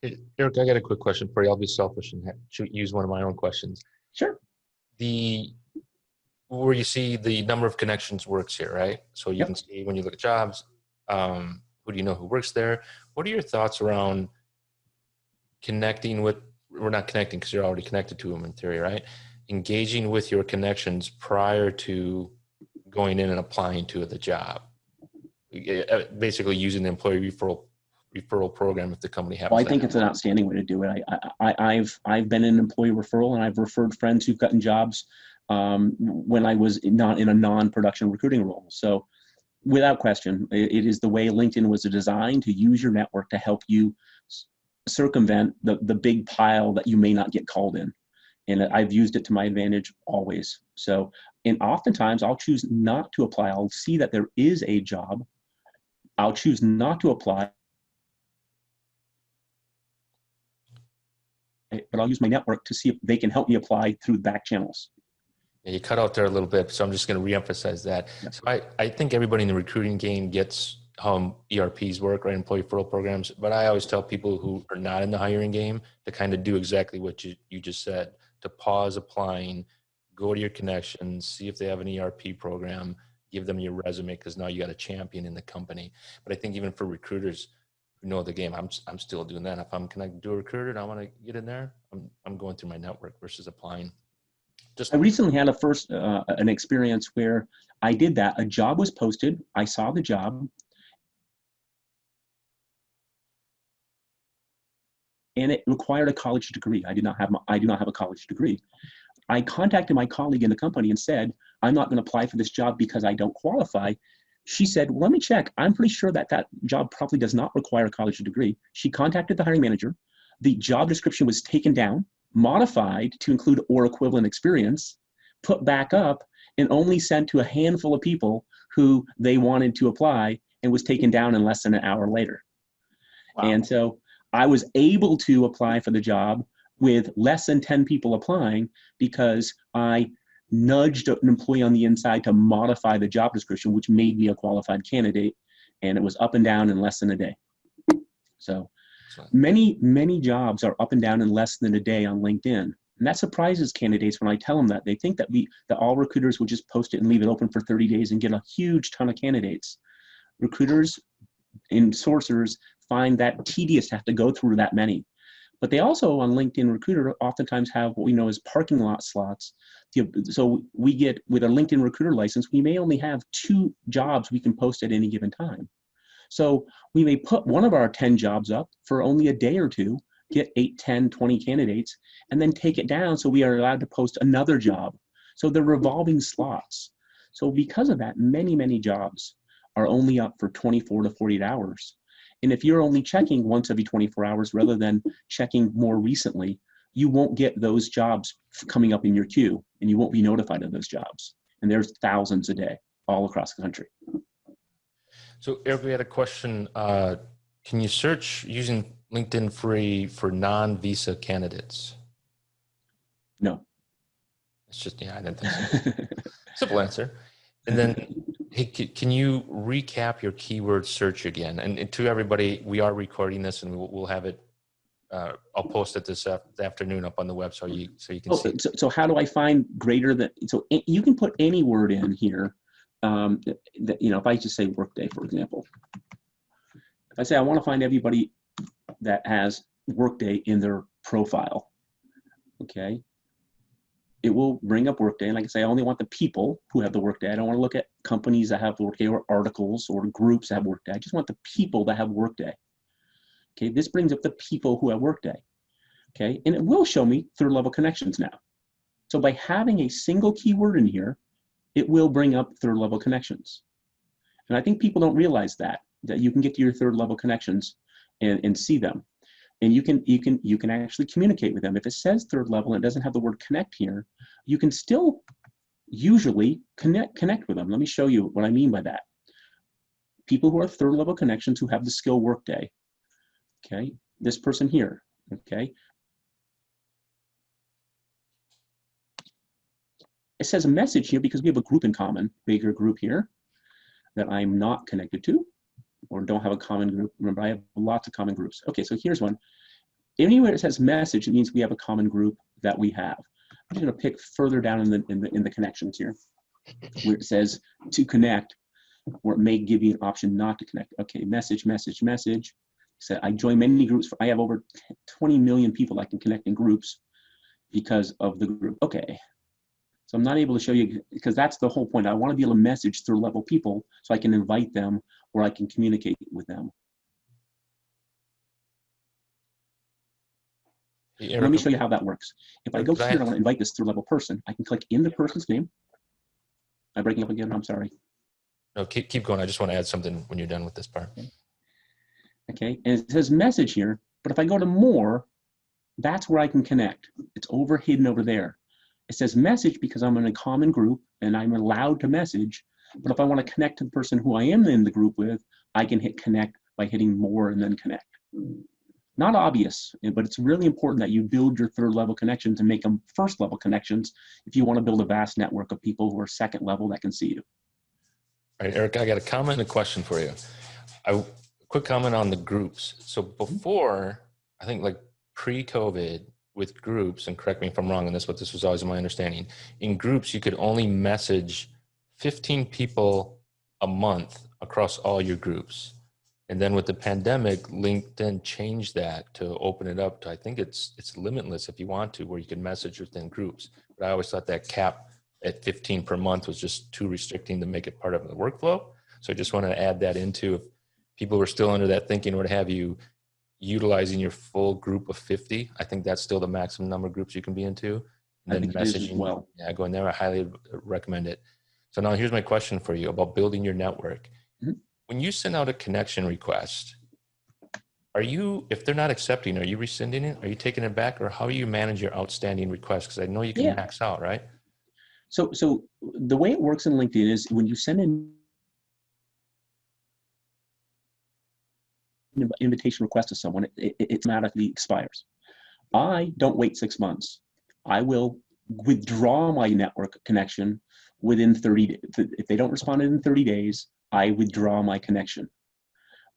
Hey, Eric, I got a quick question for you. I'll be selfish and use one of my own questions. Sure. Where you see the number of connections works here, right? So you can see when you look at jobs, who do you know who works there? What are your thoughts around connecting with, we're not connecting because you're already connected to them in theory, right? Engaging with your connections prior to going in and applying to the job. Basically using the employee referral program if the company has. Well, I think it's an outstanding way to do it. I've been in employee referral, and I've referred friends who've gotten jobs when I was not in a non-production recruiting role. So without question, it is the way LinkedIn was designed to use your network to help you circumvent the big pile that you may not get called in. And I've used it to my advantage always. So, and oftentimes I'll choose not to apply. I'll see that there is a job. I'll choose not to apply, but I'll use my network to see if they can help me apply through back channels. Yeah, you cut out there a little bit, so I'm just going to reemphasize that. Yep. So I think everybody in the recruiting game gets how ERPs work, right? Employee referral programs. But I always tell people who are not in the hiring game to kind of do exactly what you just said, to pause applying, go to your connections, see if they have an ERP program, give them your resume, because now you got a champion in the company. But I think even for recruiters who know the game, I'm still doing that. If I'm connected to a recruiter and I want to get in there, I'm going through my network versus applying. I recently had an experience where I did that. A job was posted. I saw the job, and it required a college degree. I do not have a college degree. I contacted my colleague in the company and said, I'm not going to apply for this job because I don't qualify. She said, well, let me check. I'm pretty sure that job probably does not require a college degree. She contacted the hiring manager. The job description was taken down, modified to include or equivalent experience, put back up, and only sent to a handful of people who they wanted to apply, and was taken down in less than an hour later. Wow. And so I was able to apply for the job with less than 10 people applying because I nudged an employee on the inside to modify the job description, which made me a qualified candidate, and it was up and down in less than a day. So many jobs are up and down in less than a day on LinkedIn. And that surprises candidates when I tell them that. They think that all recruiters will just post it and leave it open for 30 days and get a huge ton of candidates. Recruiters and sourcers find that tedious to have to go through that many. But they also on LinkedIn Recruiter oftentimes have what we know as parking lot slots. So we get, with a LinkedIn Recruiter license, we may only have 2 jobs we can post at any given time. So we may put one of our 10 jobs up for only a day or two, get 8, 10, 20 candidates, and then take it down so we are allowed to post another job. So they're revolving slots. So because of that, many, many jobs are only up for 24 to 48 hours. And if you're only checking once every 24 hours rather than checking more recently, you won't get those jobs coming up in your queue, and you won't be notified of those jobs. And there's thousands a day all across the country. So Eric, we had a question. Can you search using LinkedIn Free for non-visa candidates? No. It's just, yeah, I didn't think so. Simple answer. And then, hey, can you recap your keyword search again? And to everybody, we are recording this, and we'll have it. I'll post it this afternoon up on the web so you can see. So how do I find greater than? So you can put any word in here. If I just say Workday, for example, if I say I want to find everybody that has Workday in their profile, okay, it will bring up Workday. And like I say, I only want the people who have the Workday. I don't want to look at companies that have Workday or articles or groups that have Workday. I just want the people that have Workday. Okay, this brings up the people who have Workday. Okay, and it will show me third level connections now. So by having a single keyword in here, it will bring up third level connections. And I think people don't realize that you can get to your third level connections and see them. And you can actually communicate with them. If it says third level and it doesn't have the word connect here, you can still usually connect with them. Let me show you what I mean by that. People who are third level connections who have the skill Workday. Okay, this person here, okay. It says a message here because we have a group in common, bigger group here that I'm not connected to or don't have a common group. Remember, I have lots of common groups. Okay, so here's one. Anywhere it says message, it means we have a common group that we have. I'm just gonna pick further down in the connections here where it says to connect, or it may give you an option not to connect. Okay, message. So I join many groups. I have over 20 million people I can connect in groups because of the group. Okay. So I'm not able to show you because that's the whole point. I want to be able to message third level people so I can invite them or I can communicate with them. Hey, let me show you how that works. If I go here and I want to invite this third level person, I can click in the person's name. Am I breaking up again? I'm sorry. No, keep going. I just want to add something when you're done with this part. Okay, and it says message here, but if I go to more, that's where I can connect. It's hidden over there. It says message because I'm in a common group and I'm allowed to message, but if I want to connect to the person who I am in the group with, I can hit connect by hitting more and then connect. Not obvious, but it's really important that you build your third level connections and make them first level connections if you want to build a vast network of people who are second level that can see you. All right, Eric, I got a comment and a question for you. Quick comment on the groups. So before, I think like pre-COVID with groups, and correct me if I'm wrong on this, but this was always my understanding, in groups, you could only message 15 people a month across all your groups. And then with the pandemic, LinkedIn changed that to open it up to, I think it's limitless if you want to, where you can message within groups. But I always thought that cap at 15 per month was just too restricting to make it part of the workflow. So I just wanted to add that into, if people were still under that thinking, or to have you utilizing your full group of 50. I think that's still the maximum number of groups you can be into. And then messaging, well. Yeah, going there, I highly recommend it. So now here's my question for you about building your network. Mm-hmm. When you send out a connection request, if they're not accepting, are you rescinding it? Are you taking it back? Or how do you manage your outstanding requests? Because I know you can max out, right? So the way it works in LinkedIn is when you send an invitation request to someone, it automatically expires. I don't wait 6 months. I will withdraw my network connection within 30 days. If they don't respond in 30 days, I withdraw my connection.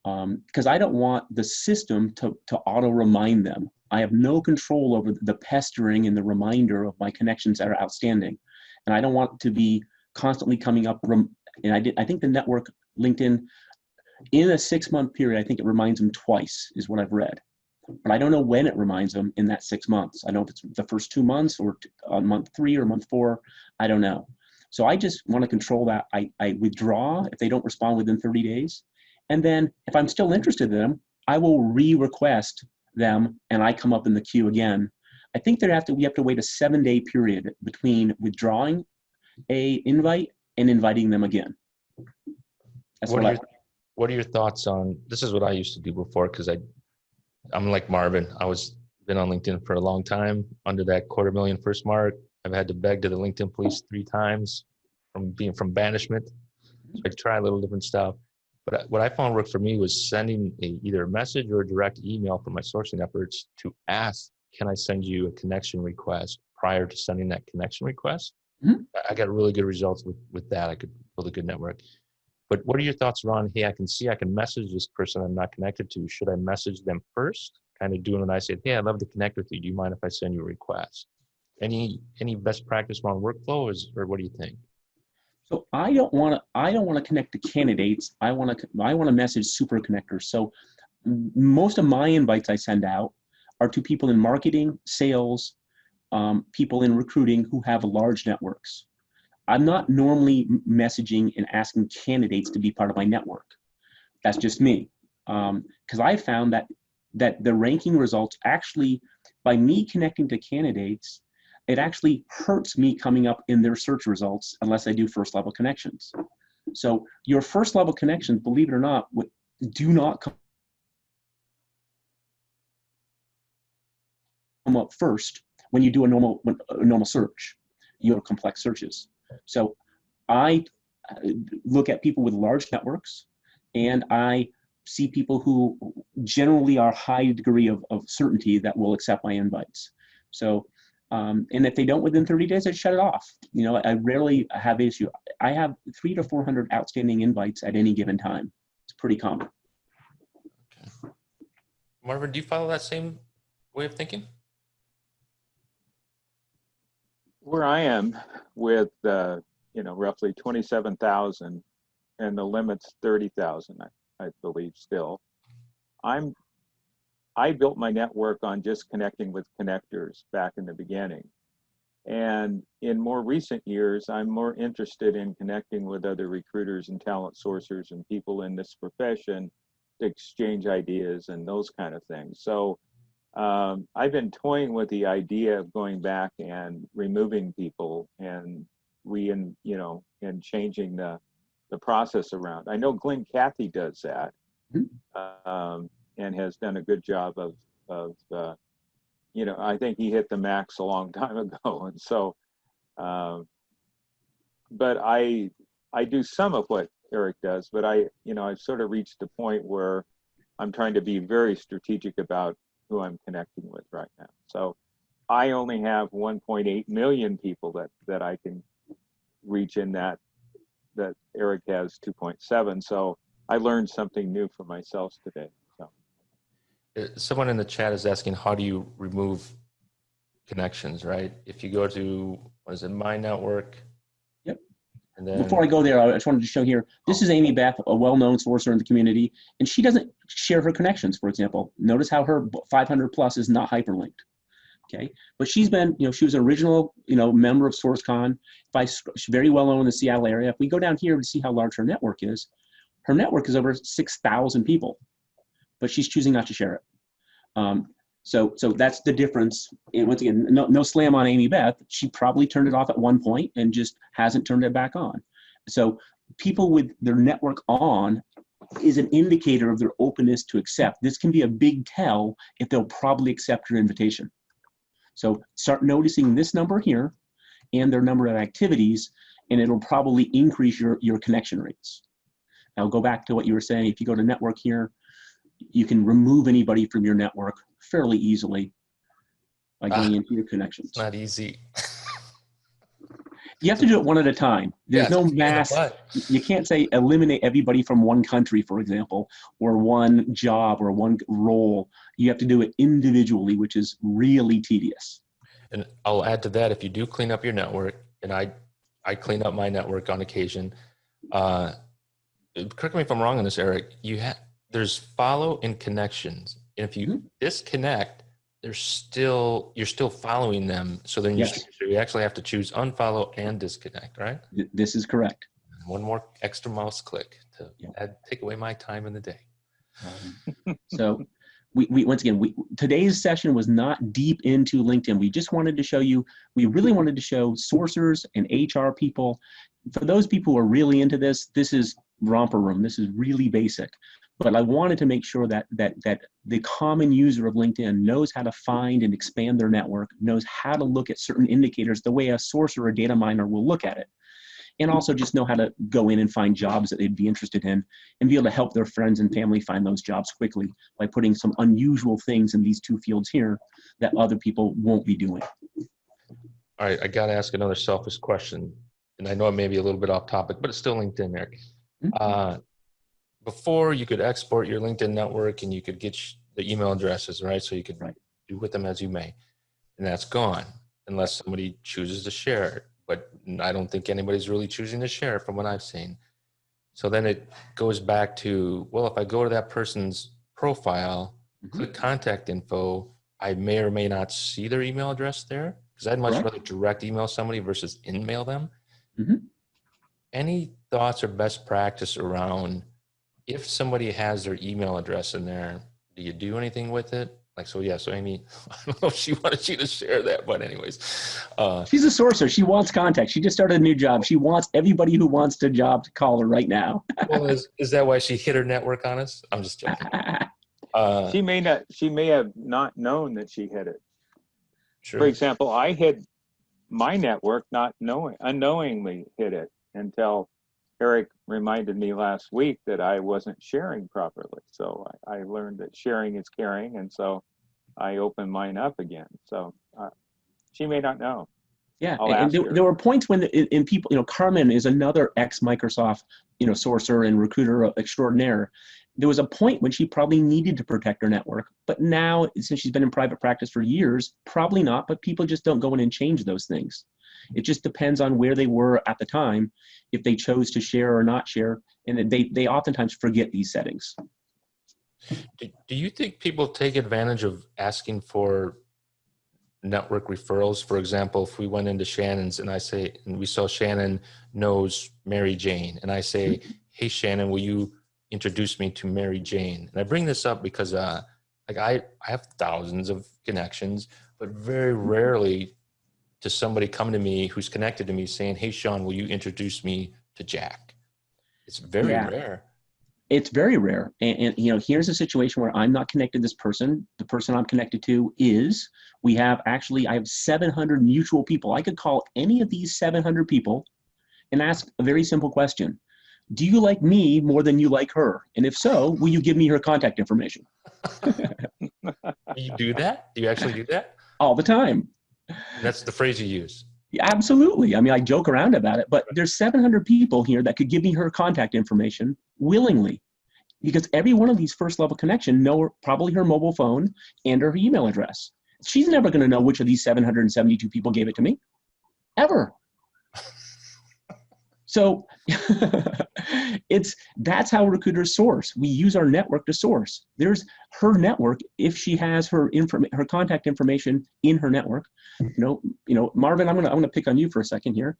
Because I don't want the system to auto remind them. I have no control over the pestering and the reminder of my connections that are outstanding. And I don't want to be constantly coming up. And I think the network, LinkedIn, In a 6-month period, I think it reminds them twice, is what I've read. But I don't know when it reminds them in that 6 months. I don't know if it's the first 2 months or on month 3 or month 4. I don't know. So I just want to control that. I withdraw if they don't respond within 30 days. And then if I'm still interested in them, I will re-request them and I come up in the queue again. I think we have to wait a 7-day period between withdrawing a invite and inviting them again. That's what are your thoughts on, this is what I used to do before, because I'm like Marvin. Been on LinkedIn for a long time, under that 250,000 first mark. I've had to beg to the LinkedIn police 3 times from banishment. So I try a little different stuff. But what I found worked for me was sending either a message or a direct email from my sourcing efforts to ask, can I send you a connection request prior to sending that connection request? Mm-hmm. I got really good results with that. I could build a good network. But what are your thoughts around, hey, I can message this person I'm not connected to. Should I message them first? Kind of doing what I said, hey, I'd love to connect with you. Do you mind if I send you a request? Any best practice around workflow, or what do you think? So I don't want to connect to candidates. I want to message super connectors. So most of my invites I send out are to people in marketing, sales, people in recruiting who have large networks. I'm not normally messaging and asking candidates to be part of my network. That's just me. Because I found that the ranking results actually, by me connecting to candidates, it actually hurts me coming up in their search results unless I do first level connections. So your first level connections, believe it or not, do not come up first when you do a normal search. You have complex searches. So I look at people with large networks, and I see people who generally are high degree of certainty that will accept my invites. So, and if they don't within 30 days, I shut it off. I rarely have issue. I have 300 to 400 outstanding invites at any given time. It's pretty common. Okay. Marvin, do you follow that same way of thinking? Where I am with, roughly 27,000 and the limit's 30,000, I believe still. I built my network on just connecting with connectors back in the beginning. And in more recent years, I'm more interested in connecting with other recruiters and talent sourcers and people in this profession to exchange ideas and those kind of things. So I've been toying with the idea of going back and removing people and and changing the process around. I know Glenn Cathy does that. Mm-hmm. And has done a good job of I think he hit the max a long time ago. And so, but I do some of what Eric does, but I've sort of reached the point where I'm trying to be very strategic about who I'm connecting with right now. So I only have 1.8 million people that I can reach in that Eric has 2.7. So I learned something new for myself today. Someone in the chat is asking, how do you remove connections, right? If you go to, My Network? Yep. And then, before I go there, I just wanted to show here, this is Amy Beth, a well-known sourcer in the community, and she doesn't share her connections, for example. Notice how her 500 plus is not hyperlinked. Okay, but she's been, she was an original, member of SourceCon, she's very well known in the Seattle area. If we go down here to see how large her network is over 6,000 people. But she's choosing not to share it. So that's the difference. And once again, no slam on Amy Beth. She probably turned it off at one point and just hasn't turned it back on. So people with their network on is an indicator of their openness to accept. This can be a big tell if they'll probably accept your invitation. So start noticing this number here and their number of activities, and it'll probably increase your connection rates. Now go back to what you were saying. If you go to network here, you can remove anybody from your network fairly easily by going into your connections. It's not easy. You have to do it one at a time. There's no mass. You can't say eliminate everybody from one country, for example, or one job or one role. You have to do it individually, which is really tedious. And I'll add to that, if you do clean up your network, and I clean up my network on occasion, correct me if I'm wrong on this, Eric, there's follow and connections. And if you disconnect, you're still following them. So then you actually have to choose unfollow and disconnect, right? This is correct. One more extra mouse click to take away my time in the day. So we once again, today's session was not deep into LinkedIn. We just wanted to show you, we really wanted to show sourcers and HR people. For those people who are really into this, this is romper room. This is really basic. But I wanted to make sure that the common user of LinkedIn knows how to find and expand their network, knows how to look at certain indicators the way a sourcer or data miner will look at it. And also just know how to go in and find jobs that they'd be interested in and be able to help their friends and family find those jobs quickly by putting some unusual things in these two fields here that other people won't be doing. All right, I got to ask another selfish question. And I know it may be a little bit off topic, but it's still LinkedIn, Eric. Before you could export your LinkedIn network and you could get the email addresses, right? So you could do with them as you may. And that's gone unless somebody chooses to share it. But I don't think anybody's really choosing to share from what I've seen. So then it goes back to, well, if I go to that person's profile, click contact info, I may or may not see their email address there because I'd much rather direct email somebody versus in-mail them. Any thoughts or best practice around if somebody has their email address in there, do you do anything with it? Like, so Amy, I don't know if she wanted you to share that, but anyways. She's a sourcer. She wants contact. She just started a new job. She wants everybody who wants a job to call her right now. Well, is that why she hit her network on us? I'm just joking. She may have not known that she hit it. True. For example, I hit my network unknowingly hit it until Eric reminded me last week that I wasn't sharing properly. So I learned that sharing is caring, and so I opened mine up again. So she may not know. Yeah, and there were points when in people, Carmen is another ex-Microsoft, sourcer and recruiter extraordinaire. There was a point when she probably needed to protect her network, but now since she's been in private practice for years, probably not, but people just don't go in and change those things. It just depends on where they were at the time, if they chose to share or not share, and they oftentimes forget these settings. Do you think people take advantage of asking for network referrals? For example, if we went into Shannon's and we saw Shannon knows Mary Jane, and I say, hey, Shannon, will you introduce me to Mary Jane? And I bring this up because I have thousands of connections, but very rarely to somebody come to me who's connected to me saying, hey, Sean, will you introduce me to Jack? It's very rare. It's very rare. And here's a situation where I'm not connected to this person. The person I'm connected to is, I have 700 mutual people. I could call any of these 700 people and ask a very simple question. Do you like me more than you like her? And if so, will you give me her contact information? Do you do that? Do you actually do that? All the time. That's the phrase you use. Yeah, absolutely. I mean, I joke around about it, but there's 700 people here that could give me her contact information willingly, because every one of these first level connections know probably her mobile phone and her email address. She's never going to know which of these 772 people gave it to me, ever. So that's how recruiters source. We use our network to source. There's her network. If she has her contact information in her network, Marvin, I'm gonna pick on you for a second here.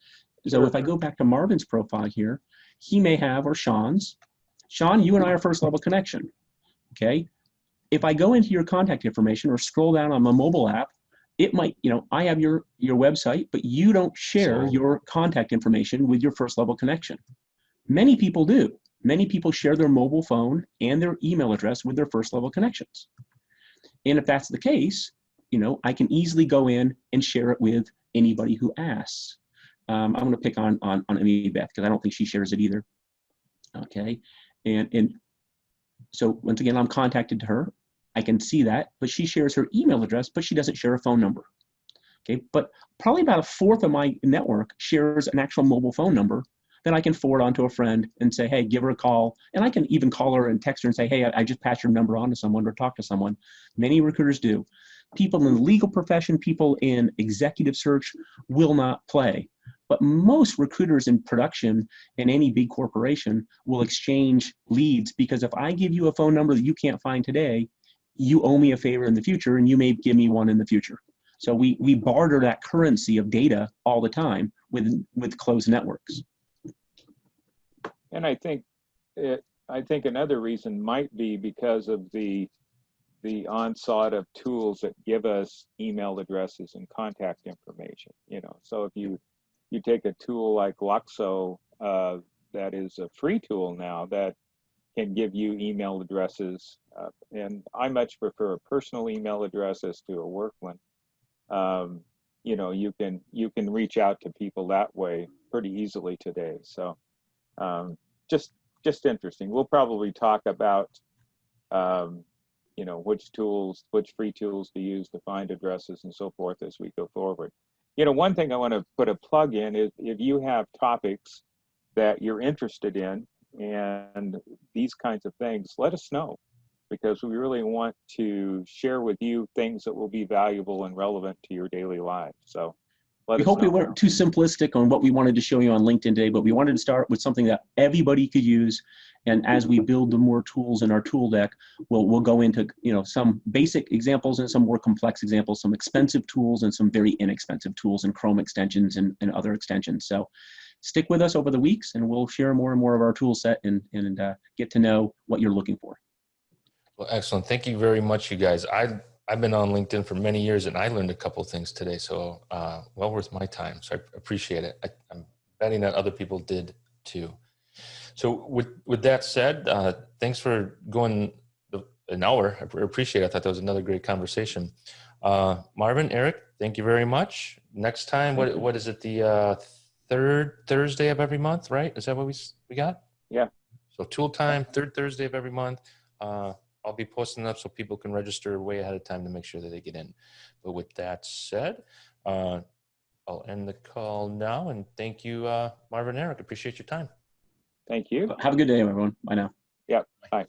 So if I go back to Marvin's profile here, he may have, or Sean's. Sean, you and I are first level connection. Okay. If I go into your contact information or scroll down on my mobile app, it might, I have your website, but you don't share your contact information with your first level connection. Many people do. Many people share their mobile phone and their email address with their first level connections. And if that's the case, I can easily go in and share it with anybody who asks. I'm going to pick on Amy Beth because I don't think she shares it either. Okay. And so once again, I'm contacted to her. I can see that, but she shares her email address, but she doesn't share a phone number. Okay, but probably about a fourth of my network shares an actual mobile phone number that I can forward on to a friend and say, hey, give her a call. And I can even call her and text her and say, hey, I just passed your number on to someone or talk to someone. Many recruiters do. People in the legal profession, people in executive search will not play. But most recruiters in production in any big corporation will exchange leads, because if I give you a phone number that you can't find today, you owe me a favor in the future, and you may give me one in the future. So we barter that currency of data all the time with closed networks. And I think another reason might be because of the onslaught of tools that give us email addresses and contact information. So if you take a tool like Luxo, that is a free tool now that can give you email addresses, and I much prefer a personal email address as to a work one. You can reach out to people that way pretty easily today. So just interesting. We'll probably talk about which free tools to use to find addresses and so forth as we go forward. One thing I want to put a plug in is, if you have topics that you're interested in and these kinds of things, let us know, because we really want to share with you things that will be valuable and relevant to your daily lives. So we hope we weren't too simplistic on what we wanted to show you on LinkedIn today, but we wanted to start with something that everybody could use. And as we build the more tools in our tool deck, we'll go into some basic examples and some more complex examples, some expensive tools and some very inexpensive tools, and Chrome extensions and other extensions. So stick with us over the weeks, and we'll share more and more of our tool set and get to know what you're looking for. Well, excellent. Thank you very much, you guys. I've been on LinkedIn for many years, and I learned a couple of things today, so well worth my time. So I appreciate it. I'm betting that other people did too. So with that said, thanks for going an hour. I appreciate it. I thought that was another great conversation. Marvin, Eric, thank you very much. Next time, what is it? The third Thursday of every month, right? Is that what we got? Yeah. So tool time, third Thursday of every month. I'll be posting up so people can register way ahead of time to make sure that they get in. But with that said, I'll end the call now, and thank you, Marvin and Eric. Appreciate your time. Thank you. Have a good day, everyone. Bye now. Yep. Bye.